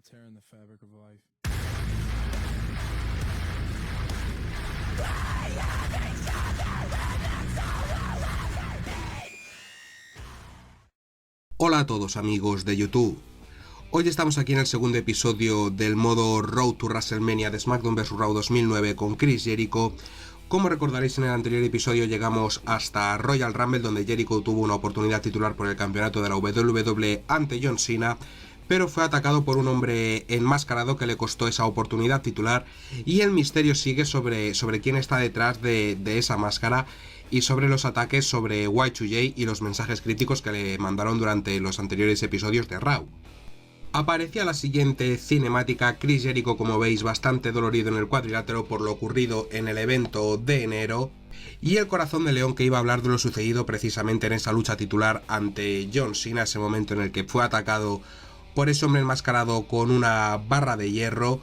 tearing the fabric of life. Hola a todos amigos de YouTube. Hoy estamos aquí en el segundo episodio del modo Road to WrestleMania de SmackDown vs Raw 2009 con Chris Jericho. Como recordaréis, en el anterior episodio llegamos hasta Royal Rumble, donde Jericho tuvo una oportunidad titular por el campeonato de la WWE ante John Cena, pero fue atacado por un hombre enmascarado que le costó esa oportunidad titular, y el misterio sigue sobre quién está detrás de esa máscara y sobre los ataques sobre Y2J y los mensajes críticos que le mandaron durante los anteriores episodios de Raw. Aparecía la siguiente cinemática: Chris Jericho, como veis, bastante dolorido en el cuadrilátero por lo ocurrido en el evento de enero, y el corazón de león que iba a hablar de lo sucedido precisamente en esa lucha titular ante John Cena, ese momento en el que fue atacado por ese hombre enmascarado con una barra de hierro,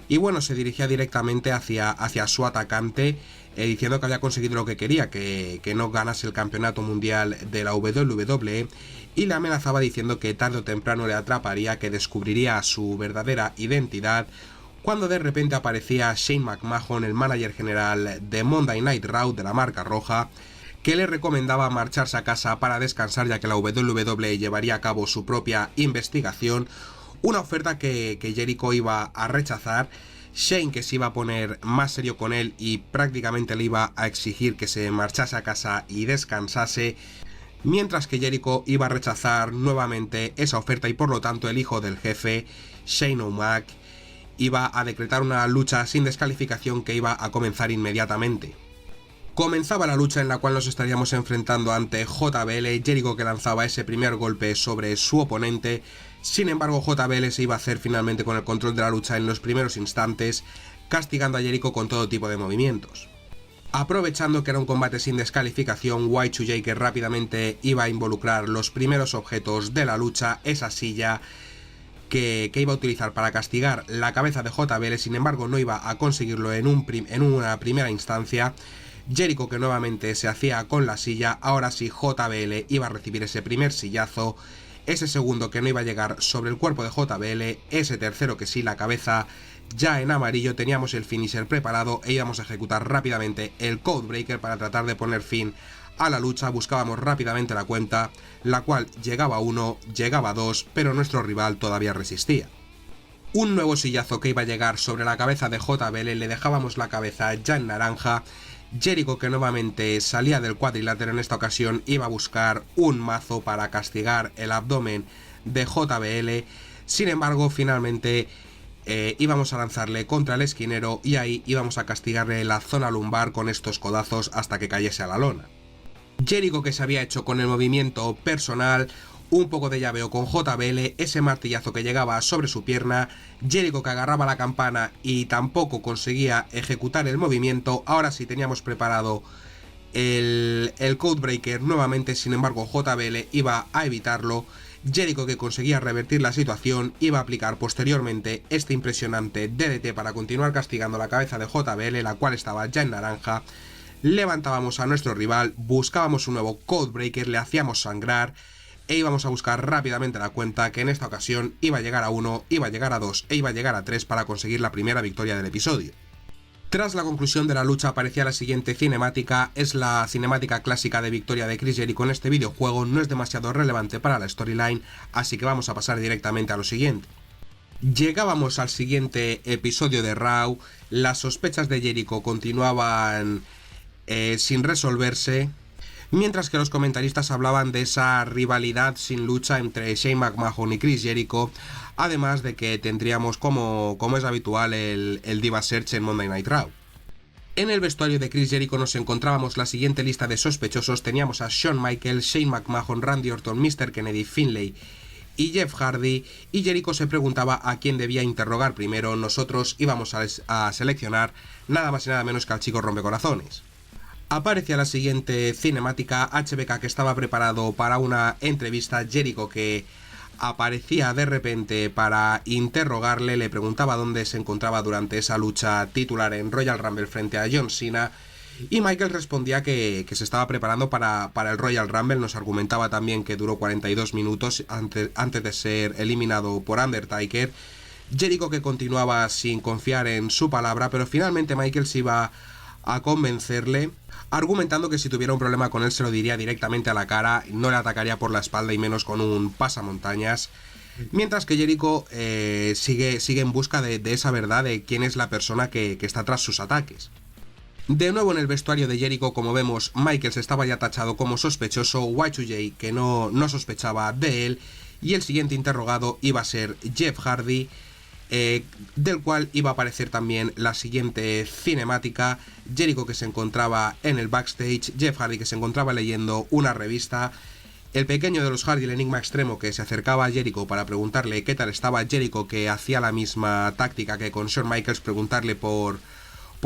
y bueno, se dirigía directamente hacia su atacante, diciendo que había conseguido lo que quería, que no ganase el campeonato mundial de la WWE, y le amenazaba diciendo que tarde o temprano le atraparía, que descubriría su verdadera identidad, cuando de repente aparecía Shane McMahon, el manager general de Monday Night Raw de la marca roja, que le recomendaba marcharse a casa para descansar, ya que la WWE llevaría a cabo su propia investigación, una oferta que Jericho iba a rechazar. Shane, que se iba a poner más serio con él y prácticamente le iba a exigir que se marchase a casa y descansase, mientras que Jericho iba a rechazar nuevamente esa oferta, y por lo tanto el hijo del jefe, Shane O'Mac, iba a decretar una lucha sin descalificación que iba a comenzar inmediatamente. Comenzaba la lucha, en la cual nos estaríamos enfrentando ante JBL, Jericho, que lanzaba ese primer golpe sobre su oponente. Sin embargo, JBL se iba a hacer finalmente con el control de la lucha en los primeros instantes, castigando a Jericho con todo tipo de movimientos. Aprovechando que era un combate sin descalificación, Y2J, que rápidamente iba a involucrar los primeros objetos de la lucha, esa silla que iba a utilizar para castigar la cabeza de JBL. Sin embargo, no iba a conseguirlo en una primera instancia. Jericho, que nuevamente se hacía con la silla, ahora sí JBL iba a recibir ese primer sillazo, ese segundo que no iba a llegar sobre el cuerpo de JBL, ese tercero que sí, la cabeza ya en amarillo. Teníamos el finisher preparado e íbamos a ejecutar rápidamente el Codebreaker para tratar de poner fin a la lucha. Buscábamos rápidamente la cuenta, la cual llegaba a 1, llegaba a 2, pero nuestro rival todavía resistía. Un nuevo sillazo que iba a llegar sobre la cabeza de JBL, le dejábamos la cabeza ya en naranja. Jericho, que nuevamente salía del cuadrilátero, en esta ocasión iba a buscar un mazo para castigar el abdomen de JBL. Sin embargo, finalmente íbamos a lanzarle contra el esquinero, y ahí íbamos a castigarle la zona lumbar con estos codazos hasta que cayese a la lona. Jericho, que se había hecho con el movimiento personal, un poco de llaveo con JBL, ese martillazo que llegaba sobre su pierna, Jericho, que agarraba la campana y tampoco conseguía ejecutar el movimiento. Ahora sí teníamos preparado el Codebreaker nuevamente, sin embargo JBL iba a evitarlo. Jericho, que conseguía revertir la situación, iba a aplicar posteriormente este impresionante DDT para continuar castigando la cabeza de JBL, la cual estaba ya en naranja. Levantábamos a nuestro rival, buscábamos un nuevo Codebreaker, le hacíamos sangrar e íbamos a buscar rápidamente la cuenta, que en esta ocasión iba a llegar a 1, iba a llegar a 2 e iba a llegar a 3 para conseguir la primera victoria del episodio. Tras la conclusión de la lucha aparecía la siguiente cinemática. Es la cinemática clásica de victoria de Chris Jericho en este videojuego, no es demasiado relevante para la storyline, así que vamos a pasar directamente a lo siguiente. Llegábamos al siguiente episodio de Raw, las sospechas de Jericho continuaban sin resolverse, mientras que los comentaristas hablaban de esa rivalidad sin lucha entre Shane McMahon y Chris Jericho, además de que tendríamos, como es habitual, el Diva Search en Monday Night Raw. En el vestuario de Chris Jericho nos encontrábamos la siguiente lista de sospechosos. Teníamos a Shawn Michaels, Shane McMahon, Randy Orton, Mr. Kennedy, Finlay y Jeff Hardy, y Jericho se preguntaba a quién debía interrogar primero. Nosotros íbamos a seleccionar nada más y nada menos que al chico rompecorazones. Aparecía la siguiente cinemática: HBK, que estaba preparado para una entrevista. Jericho, que aparecía de repente para interrogarle, le preguntaba dónde se encontraba durante esa lucha titular en Royal Rumble frente a John Cena, y Michael respondía que se estaba preparando para el Royal Rumble. Nos argumentaba también que duró 42 minutos antes de ser eliminado por Undertaker. Jericho que continuaba sin confiar en su palabra, pero finalmente Michaels iba a convencerle, argumentando que si tuviera un problema con él se lo diría directamente a la cara, no le atacaría por la espalda y menos con un pasamontañas. Mientras que Jericho sigue en busca de esa verdad de quién es la persona que está tras sus ataques. De nuevo en el vestuario de Jericho, como vemos, Michaels estaba ya tachado como sospechoso, Y2J que no sospechaba de él, y el siguiente interrogado iba a ser Jeff Hardy, del cual iba a aparecer también la siguiente cinemática. Jericho que se encontraba en el backstage, Jeff Hardy que se encontraba leyendo una revista, el pequeño de los Hardy, el enigma extremo, que se acercaba a Jericho para preguntarle qué tal estaba Jericho, que hacía la misma táctica que con Shawn Michaels, preguntarle por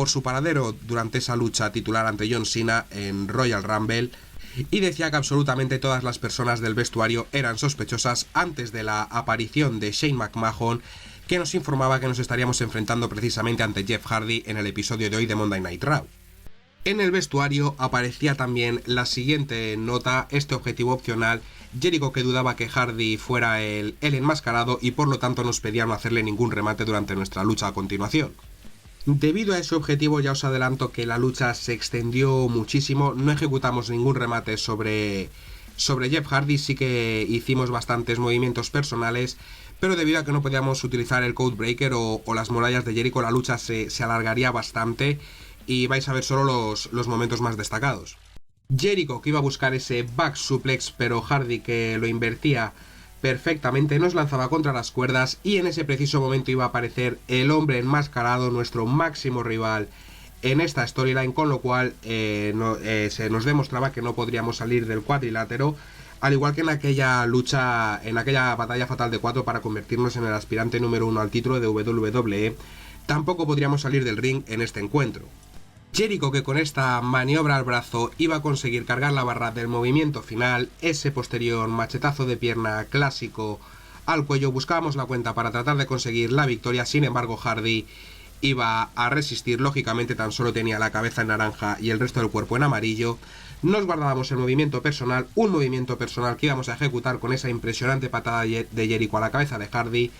su paradero durante esa lucha titular ante John Cena en Royal Rumble, y decía que absolutamente todas las personas del vestuario eran sospechosas antes de la aparición de Shane McMahon, que nos informaba que nos estaríamos enfrentando precisamente ante Jeff Hardy en el episodio de hoy de Monday Night Raw. En el vestuario aparecía también la siguiente nota, este objetivo opcional: Jericho que dudaba que Hardy fuera el enmascarado y por lo tanto nos pedía no hacerle ningún remate durante nuestra lucha a continuación. Debido a ese objetivo ya os adelanto que la lucha se extendió muchísimo, no ejecutamos ningún remate sobre Jeff Hardy, sí que hicimos bastantes movimientos personales, pero debido a que no podíamos utilizar el Codebreaker o las murallas de Jericho, la lucha se alargaría bastante y vais a ver solo los momentos más destacados. Jericho que iba a buscar ese back suplex, pero Hardy que lo invertía perfectamente, nos lanzaba contra las cuerdas y en ese preciso momento iba a aparecer el hombre enmascarado, nuestro máximo rival en esta storyline, con lo cual se nos demostraba que no podríamos salir del cuadrilátero, al igual que en aquella lucha, en aquella batalla fatal de 4 para convertirnos en el aspirante número 1 al título de WWE, tampoco podríamos salir del ring en este encuentro. Jericho que con esta maniobra al brazo iba a conseguir cargar la barra del movimiento final, ese posterior machetazo de pierna clásico al cuello, buscábamos la cuenta para tratar de conseguir la victoria, sin embargo Hardy iba a resistir, lógicamente tan solo tenía la cabeza en naranja y el resto del cuerpo en amarillo. Nos guardábamos el movimiento personal, un movimiento personal que íbamos a ejecutar con esa impresionante patada de Jericho a la cabeza de Hardy.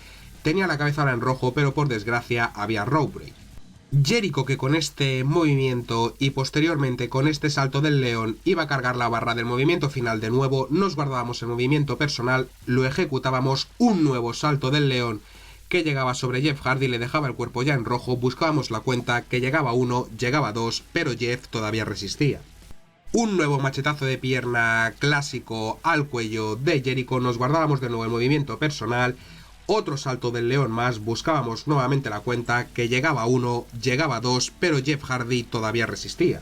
Tenía la cabeza ahora en rojo, pero por desgracia había rope break. Jericho que con este movimiento y posteriormente con este salto del león iba a cargar la barra del movimiento final de nuevo, nos guardábamos el movimiento personal, lo ejecutábamos, un nuevo salto del león que llegaba sobre Jeff Hardy, le dejaba el cuerpo ya en rojo, buscábamos la cuenta, que llegaba 1, llegaba 2, pero Jeff todavía resistía. Un nuevo machetazo de pierna clásico al cuello de Jericho, nos guardábamos de nuevo el movimiento personal, otro salto del león más, buscábamos nuevamente la cuenta, que llegaba 1, llegaba 2, pero Jeff Hardy todavía resistía.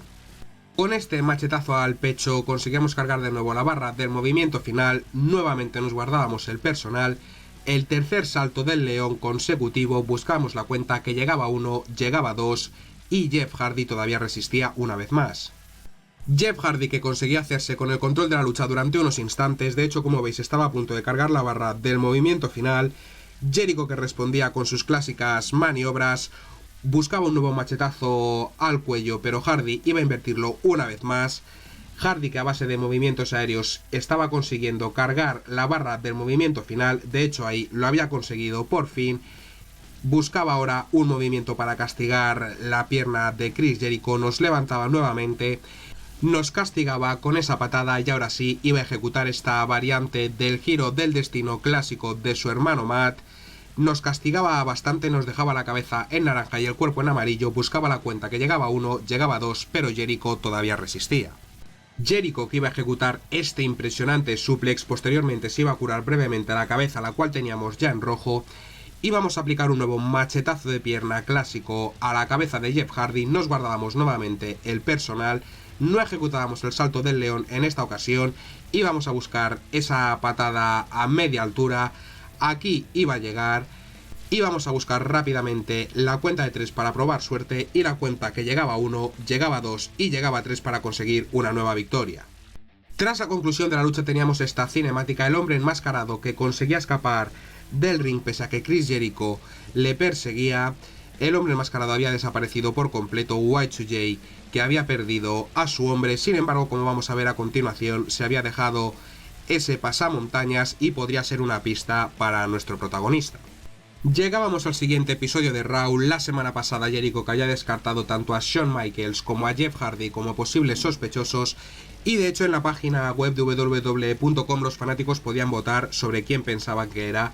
Con este machetazo al pecho conseguíamos cargar de nuevo la barra del movimiento final, nuevamente nos guardábamos el personal, el tercer salto del león consecutivo, buscábamos la cuenta, que llegaba 1, llegaba 2 y Jeff Hardy todavía resistía una vez más. Jeff Hardy que conseguía hacerse con el control de la lucha durante unos instantes, de hecho como veis estaba a punto de cargar la barra del movimiento final. Jericho que respondía con sus clásicas maniobras, buscaba un nuevo machetazo al cuello, pero Hardy iba a invertirlo una vez más. Hardy que a base de movimientos aéreos estaba consiguiendo cargar la barra del movimiento final, de hecho ahí lo había conseguido por fin. Buscaba ahora un movimiento para castigar la pierna de Chris Jericho, nos levantaba nuevamente, nos castigaba con esa patada y ahora sí iba a ejecutar esta variante del giro del destino clásico de su hermano Matt. Nos castigaba bastante, nos dejaba la cabeza en naranja y el cuerpo en amarillo, buscaba la cuenta, que llegaba 1, llegaba 2, pero Jericho todavía resistía. Jericho que iba a ejecutar este impresionante suplex, posteriormente se iba a curar brevemente la cabeza, la cual teníamos ya en rojo. Íbamos a aplicar un nuevo machetazo de pierna clásico a la cabeza de Jeff Hardy, nos guardábamos nuevamente el personal, no ejecutábamos el salto del león en esta ocasión, íbamos a buscar esa patada a media altura, aquí iba a llegar, íbamos a buscar rápidamente la cuenta de 3 para probar suerte y la cuenta, que llegaba 1, llegaba 2 y llegaba 3 para conseguir una nueva victoria. Tras la conclusión de la lucha teníamos esta cinemática, el hombre enmascarado que conseguía escapar del ring pese a que Chris Jericho le perseguía. El hombre enmascarado había desaparecido por completo, Y2J que había perdido a su hombre, sin embargo como vamos a ver a continuación se había dejado ese pasamontañas y podría ser una pista para nuestro protagonista. Llegábamos al siguiente episodio de Raw. La semana pasada Jericho, que había descartado tanto a Shawn Michaels como a Jeff Hardy como posibles sospechosos, y de hecho en la página web de WWE.com los fanáticos podían votar sobre quién pensaban que era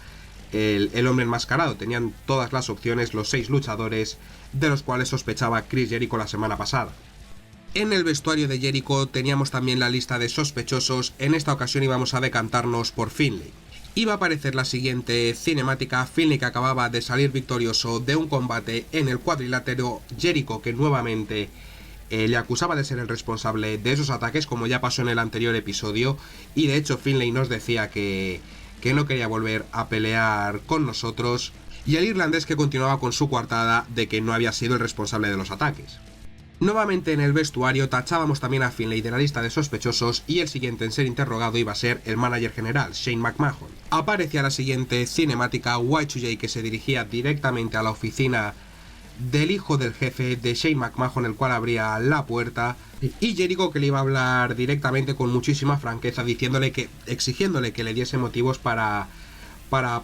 el hombre enmascarado. Tenían todas las opciones los 6 luchadores, de los cuales sospechaba Chris Jericho la semana pasada. En el vestuario de Jericho teníamos también la lista de sospechosos. En esta ocasión íbamos a decantarnos por Finlay. Iba a aparecer la siguiente cinemática: Finlay, que acababa de salir victorioso de un combate en el cuadrilátero, Jericho, que nuevamente le acusaba de ser el responsable de esos ataques, como ya pasó en el anterior episodio, y de hecho Finlay nos decía que no quería volver a pelear con nosotros, y el irlandés que continuaba con su coartada de que no había sido el responsable de los ataques. Nuevamente en el vestuario tachábamos también a Finlay de la lista de sospechosos, y el siguiente en ser interrogado iba a ser el manager general, Shane McMahon. Aparecía la siguiente cinemática: Y2J, que se dirigía directamente a la oficina del hijo del jefe de Shane McMahon, el cual abría la puerta, y Jericho, que le iba a hablar directamente con muchísima franqueza, exigiéndole que le diese motivos para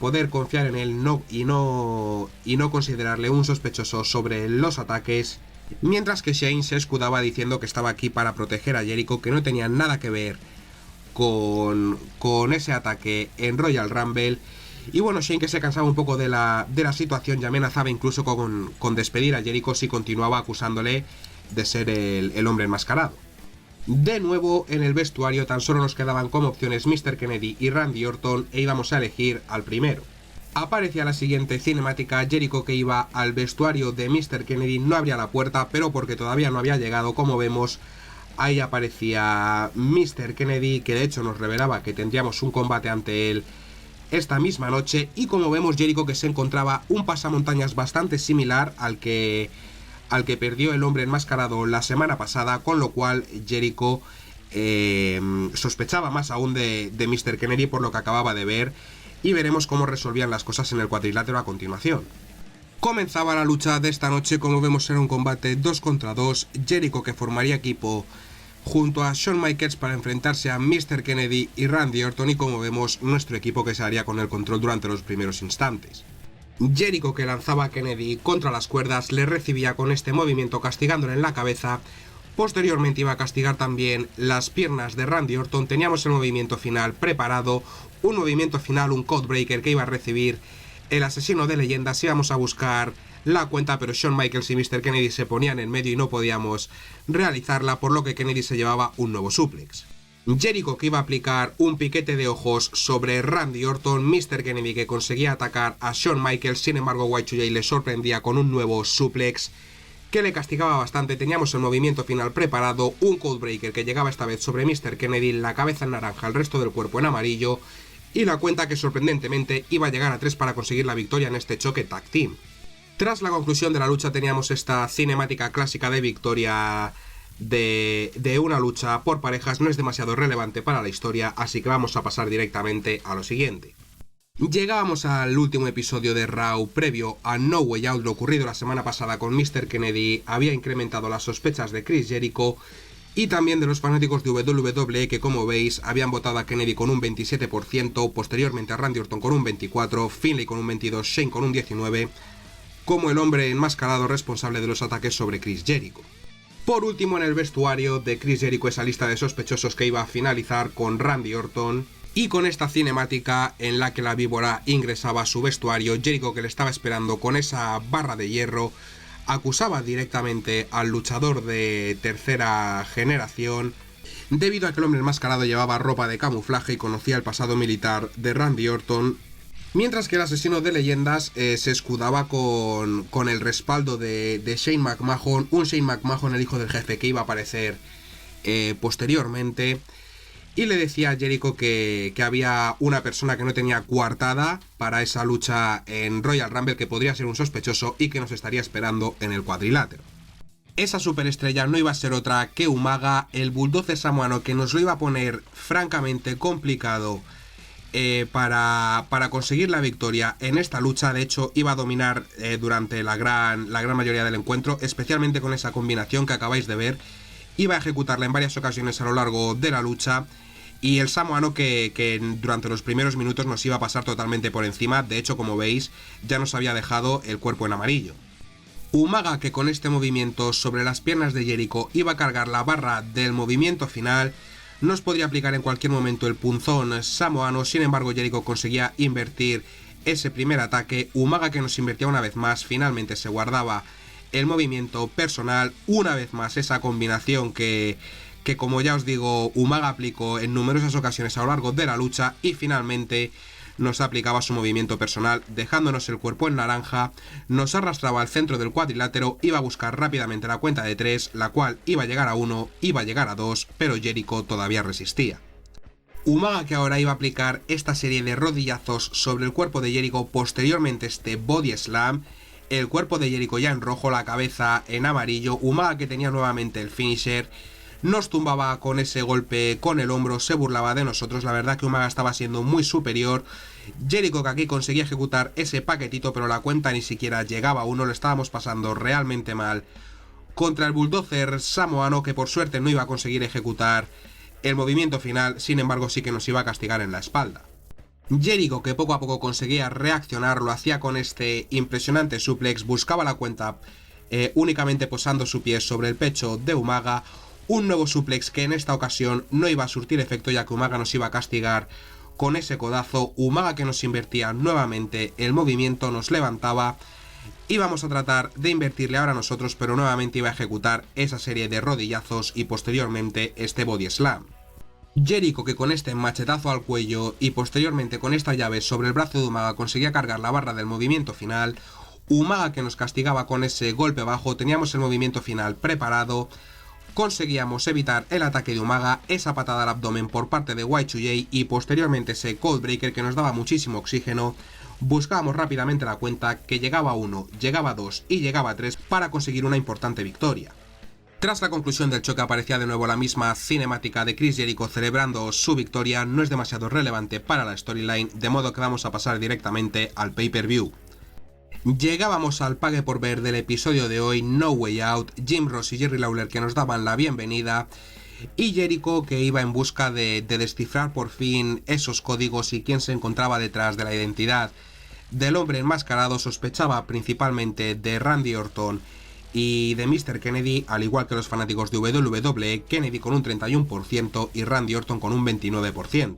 poder confiar en él y no considerarle un sospechoso sobre los ataques. Mientras que Shane se escudaba diciendo que estaba aquí para proteger a Jericho, que no tenía nada que ver con ese ataque en Royal Rumble. Y bueno, Shane, que se cansaba un poco de la situación, y amenazaba incluso con despedir a Jericho si continuaba acusándole de ser el hombre enmascarado. De nuevo en el vestuario tan solo nos quedaban como opciones Mr. Kennedy y Randy Orton, e íbamos a elegir al primero. Aparecía la siguiente cinemática: Jericho, que iba al vestuario de Mr. Kennedy, no abría la puerta, pero porque todavía no había llegado, como vemos. Ahí aparecía Mr. Kennedy, que de hecho nos revelaba que tendríamos un combate ante él esta misma noche, y como vemos Jericho, que se encontraba un pasamontañas bastante similar al que perdió el hombre enmascarado la semana pasada, con lo cual Jericho sospechaba más aún de Mr. Kennedy por lo que acababa de ver, y veremos cómo resolvían las cosas en el cuadrilátero a continuación. Comenzaba la lucha de esta noche. Como vemos, era un combate 2 contra 2, Jericho, que formaría equipo junto a Shawn Michaels para enfrentarse a Mr. Kennedy y Randy Orton, y como vemos, nuestro equipo que se haría con el control durante los primeros instantes. Jericho, que lanzaba a Kennedy contra las cuerdas, le recibía con este movimiento castigándole en la cabeza. Posteriormente iba a castigar también las piernas de Randy Orton. Teníamos el movimiento final preparado, un movimiento final, un codebreaker que iba a recibir el asesino de leyendas. Íbamos a buscar la cuenta, pero Shawn Michaels y Mr. Kennedy se ponían en medio y no podíamos realizarla, por lo que Kennedy se llevaba un nuevo suplex. Jericho, que iba a aplicar un piquete de ojos sobre Randy Orton, Mr. Kennedy, que conseguía atacar a Shawn Michaels, sin embargo Y2J le sorprendía con un nuevo suplex que le castigaba bastante. Teníamos el movimiento final preparado, un codebreaker que llegaba esta vez sobre Mr. Kennedy, la cabeza en naranja, el resto del cuerpo en amarillo, y la cuenta que sorprendentemente iba a llegar a 3 para conseguir la victoria en este choque tag team. Tras la conclusión de la lucha teníamos esta cinemática clásica de victoria de una lucha por parejas. No es demasiado relevante para la historia, así que vamos a pasar directamente a lo siguiente. Llegábamos al último episodio de Raw previo a No Way Out. Lo ocurrido la semana pasada con Mr. Kennedy había incrementado las sospechas de Chris Jericho y también de los fanáticos de WWE, que como veis habían votado a Kennedy con un 27%, posteriormente a Randy Orton con un 24%, Finlay con un 22%, Shane con un 19%, como el hombre enmascarado responsable de los ataques sobre Chris Jericho. Por último, en el vestuario de Chris Jericho, esa lista de sospechosos que iba a finalizar con Randy Orton, y con esta cinemática en la que la víbora ingresaba a su vestuario, Jericho, que le estaba esperando con esa barra de hierro, acusaba directamente al luchador de tercera generación, debido a que el hombre enmascarado llevaba ropa de camuflaje y conocía el pasado militar de Randy Orton, mientras que el asesino de leyendas se escudaba con el respaldo de Shane McMahon, un Shane McMahon, el hijo del jefe, que iba a aparecer posteriormente, y le decía a Jericho que había una persona que no tenía coartada para esa lucha en Royal Rumble, que podría ser un sospechoso y que nos estaría esperando en el cuadrilátero. Esa superestrella no iba a ser otra que Umaga, el bulldozer samoano, que nos lo iba a poner francamente complicado para conseguir la victoria en esta lucha. De hecho, iba a dominar durante la gran mayoría del encuentro, especialmente con esa combinación que acabáis de ver. Iba a ejecutarla en varias ocasiones a lo largo de la lucha, y el samoano que durante los primeros minutos nos iba a pasar totalmente por encima. De hecho, como veis, ya nos había dejado el cuerpo en amarillo. Umaga, que con este movimiento sobre las piernas de Jericho iba a cargar la barra del movimiento final, nos podría aplicar en cualquier momento el punzón samoano. Sin embargo, Jericho conseguía invertir ese primer ataque. Umaga, que nos invertía una vez más, finalmente se guardaba el movimiento personal. Una vez más esa combinación que como ya os digo, Umaga aplicó en numerosas ocasiones a lo largo de la lucha, y finalmente nos aplicaba su movimiento personal, dejándonos el cuerpo en naranja, nos arrastraba al centro del cuadrilátero, iba a buscar rápidamente la cuenta de 3, la cual iba a llegar a 1, iba a llegar a 2, pero Jericho todavía resistía. Umaga, que ahora iba a aplicar esta serie de rodillazos sobre el cuerpo de Jericho, posteriormente este body slam, el cuerpo de Jericho ya en rojo, la cabeza en amarillo. Umaga, que tenía nuevamente el finisher, nos tumbaba con ese golpe con el hombro, se burlaba de nosotros. La verdad que Umaga estaba siendo muy superior. Jericho, que aquí conseguía ejecutar ese paquetito, pero la cuenta ni siquiera llegaba a 1, lo estábamos pasando realmente mal contra el bulldozer samoano, que por suerte no iba a conseguir ejecutar el movimiento final. Sin embargo, sí que nos iba a castigar en la espalda. Jericho, que poco a poco conseguía reaccionar, lo hacía con este impresionante suplex, buscaba la cuenta únicamente posando su pie sobre el pecho de Umaga. Un nuevo suplex que en esta ocasión no iba a surtir efecto, ya que Umaga nos iba a castigar con ese codazo. Umaga, que nos invertía nuevamente el movimiento, nos levantaba. Íbamos a tratar de invertirle ahora nosotros, pero nuevamente iba a ejecutar esa serie de rodillazos y posteriormente este body slam. Jericho, que con este machetazo al cuello y posteriormente con esta llave sobre el brazo de Umaga conseguía cargar la barra del movimiento final. Umaga, que nos castigaba con ese golpe bajo, teníamos el movimiento final preparado. Conseguíamos evitar el ataque de Umaga, esa patada al abdomen por parte de Y2J y posteriormente ese Codebreaker que nos daba muchísimo oxígeno. Buscábamos rápidamente la cuenta, que llegaba a 1, llegaba a 2 y llegaba a 3 para conseguir una importante victoria. Tras la conclusión del choque aparecía de nuevo la misma cinemática de Chris Jericho celebrando su victoria. No es demasiado relevante para la storyline, de modo que vamos a pasar directamente al pay-per-view. Llegábamos al pague por ver del episodio de hoy, No Way Out. Jim Ross y Jerry Lawler, que nos daban la bienvenida, y Jericho, que iba en busca de descifrar por fin esos códigos y quién se encontraba detrás de la identidad del hombre enmascarado. Sospechaba principalmente de Randy Orton y de Mr. Kennedy, al igual que los fanáticos de WWE, Kennedy con un 31% y Randy Orton con un 29%.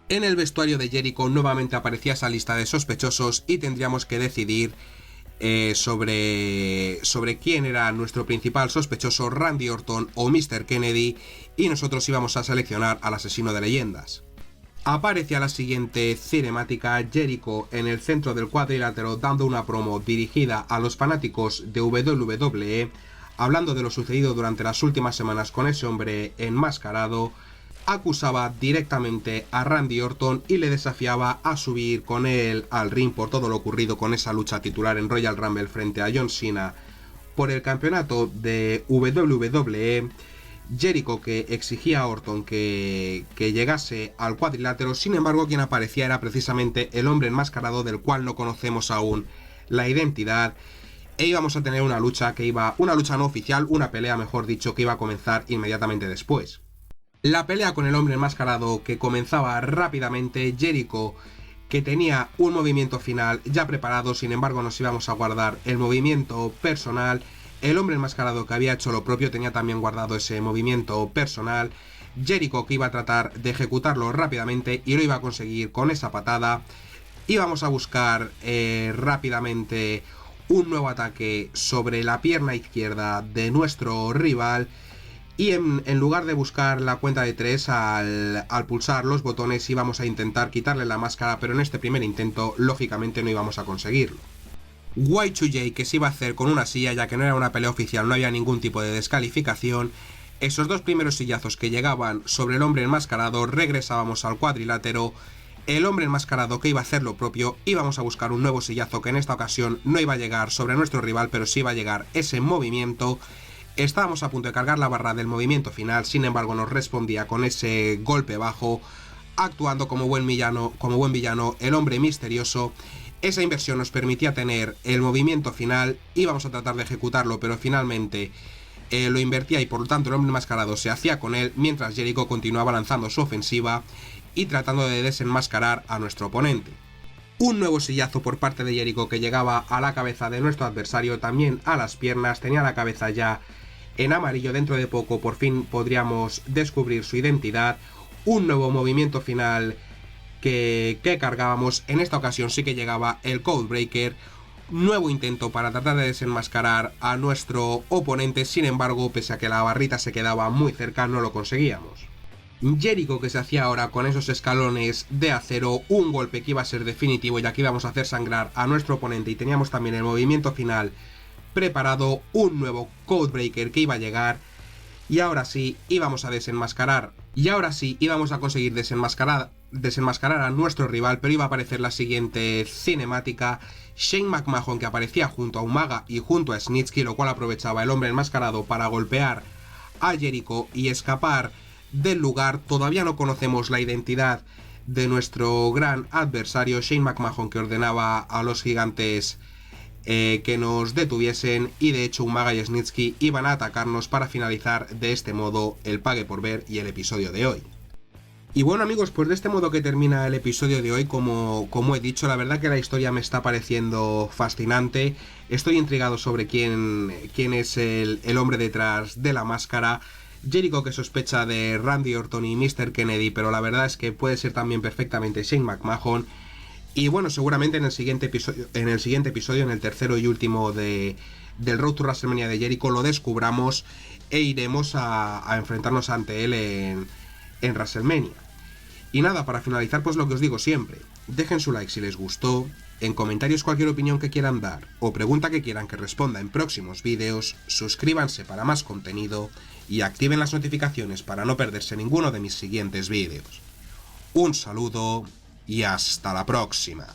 En el vestuario de Jericho nuevamente aparecía esa lista de sospechosos y tendríamos que decidir sobre quién era nuestro principal sospechoso, Randy Orton o Mr. Kennedy, y nosotros íbamos a seleccionar al asesino de leyendas. Aparecía la siguiente cinemática: Jericho en el centro del cuadrilátero dando una promo dirigida a los fanáticos de WWE, hablando de lo sucedido durante las últimas semanas con ese hombre enmascarado. Acusaba directamente a Randy Orton y le desafiaba a subir con él al ring por todo lo ocurrido con esa lucha titular en Royal Rumble frente a John Cena por el campeonato de WWE. Jericho, que exigía a Orton que llegase al cuadrilátero. Sin embargo, quien aparecía era precisamente el hombre enmascarado, del cual no conocemos aún la identidad, e íbamos a tener una lucha no oficial, una pelea mejor dicho, que iba a comenzar inmediatamente después. La pelea con el hombre enmascarado, que comenzaba rápidamente. Jericho, que tenía un movimiento final ya preparado, sin embargo nos íbamos a guardar el movimiento personal. El hombre enmascarado, que había hecho lo propio, tenía también guardado ese movimiento personal. Jericho, que iba a tratar de ejecutarlo rápidamente y lo iba a conseguir con esa patada. Íbamos a buscar rápidamente un nuevo ataque sobre la pierna izquierda de nuestro rival. Y en lugar de buscar la cuenta de 3, al pulsar los botones íbamos a intentar quitarle la máscara, pero en este primer intento lógicamente no íbamos a conseguirlo. Y2J, que se iba a hacer con una silla, ya que no era una pelea oficial, no había ningún tipo de descalificación. Esos dos primeros sillazos que llegaban sobre el hombre enmascarado, regresábamos al cuadrilátero. El hombre enmascarado, que iba a hacer lo propio, íbamos a buscar un nuevo sillazo que en esta ocasión no iba a llegar sobre nuestro rival, pero sí iba a llegar ese movimiento. Estábamos a punto de cargar la barra del movimiento final, sin embargo nos respondía con ese golpe bajo, actuando como buen villano el hombre misterioso. Esa inversión nos permitía tener el movimiento final, íbamos a tratar de ejecutarlo, pero finalmente lo invertía y por lo tanto el hombre enmascarado se hacía con él, mientras Jericho continuaba lanzando su ofensiva y tratando de desenmascarar a nuestro oponente. Un nuevo sillazo por parte de Jericho que llegaba a la cabeza de nuestro adversario, también a las piernas, tenía la cabeza ya en amarillo. Dentro de poco por fin podríamos descubrir su identidad. Un nuevo movimiento final que cargábamos. En esta ocasión sí que llegaba el Codebreaker. Nuevo intento para tratar de desenmascarar a nuestro oponente. Sin embargo, pese a que la barrita se quedaba muy cerca, no lo conseguíamos. Jericho que se hacía ahora con esos escalones de acero, un golpe que iba a ser definitivo, ya que íbamos a hacer sangrar a nuestro oponente, y teníamos también el movimiento final preparado, un nuevo Codebreaker que iba a llegar, y ahora sí íbamos a desenmascarar, y ahora sí íbamos a conseguir desenmascarar a nuestro rival, pero iba a aparecer la siguiente cinemática: Shane McMahon, que aparecía junto a Umaga y junto a Snitsky, lo cual aprovechaba el hombre enmascarado para golpear a Jericho y escapar del lugar. Todavía no conocemos la identidad de nuestro gran adversario, Shane McMahon, que ordenaba a los gigantes que nos detuviesen, y de hecho Umaga y Snitsky iban a atacarnos para finalizar de este modo el Pague por Ver y el episodio de hoy. Y bueno amigos, pues de este modo que termina el episodio de hoy. Como he dicho, la verdad que la historia me está pareciendo fascinante. Estoy intrigado sobre quién es el hombre detrás de la máscara. Jericho, que sospecha de Randy Orton y Mr. Kennedy, pero la verdad es que puede ser también perfectamente Shane McMahon. Y bueno, seguramente en el siguiente episodio, en el tercero y último del Road to WrestleMania de Jericho, lo descubramos e iremos a enfrentarnos ante él en WrestleMania. Y nada, para finalizar, pues lo que os digo siempre: dejen su like si les gustó, en comentarios cualquier opinión que quieran dar o pregunta que quieran que responda en próximos vídeos, suscríbanse para más contenido y activen las notificaciones para no perderse ninguno de mis siguientes vídeos. Un saludo y hasta la próxima.